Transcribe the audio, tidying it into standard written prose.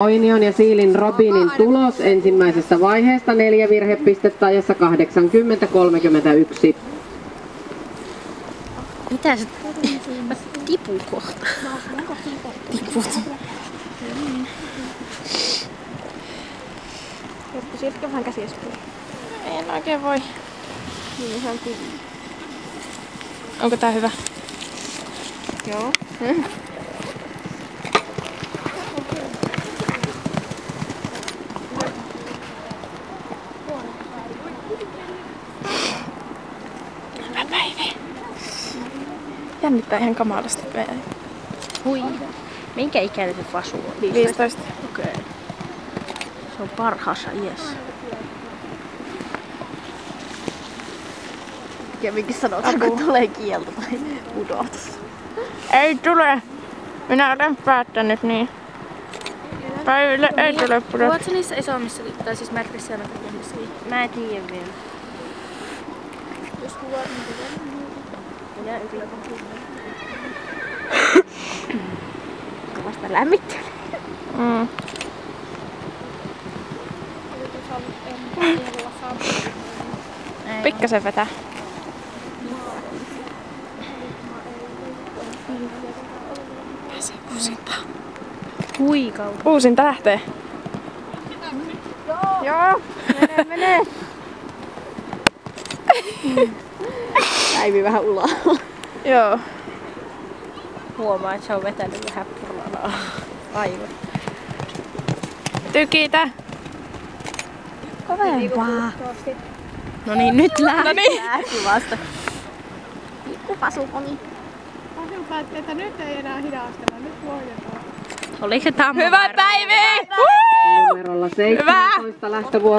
Oinion ja Siilin Robinin tulos ensimmäisessä vaiheessa 4 virhepistettä ajassa 80-31. Mitä se? Mä tipun kohta. Tiput. Siirtkö vähän käsiä spyy? En oikein voi. Niin ihan kyllä. Onko tää hyvä? Joo. Hyvä Päivi. Jännittää ihan kamalasti Päivi. Hui. Minkä ikäinen se Fasu on? 15. Okei. Se on parhaassa iässä. Kevinkin sanotaan, kun tulee kielto tai pudotus. Ei tule! Minä olen päättänyt niin. Päiville ei tule pudotus. Luotko niissä isommissa, tai siis märkissä ja mätäkunnissa? Mä en tiedä vielä. Jos kuvaa niitä minä kyllä kovasta lämmittelee. Pikkasen vetää. Pääsee uusintaan. Hui kauan. Uusinta lähtee. Joo! Mene! Päivi vähän ulalla. Joo. Huomaa, että se on vetänyt vähän purlanaa. Aivan. Tykitä. Kovempaa. No niin, nyt lähti. No niin. Lähti vasta. Pikku pasukoni. Pasu päätti, että nyt ei enää hidastella, nyt voitetaan. Oliko se Tammo? Hyvä Päivi! Numerolla 17 lähtövuoro.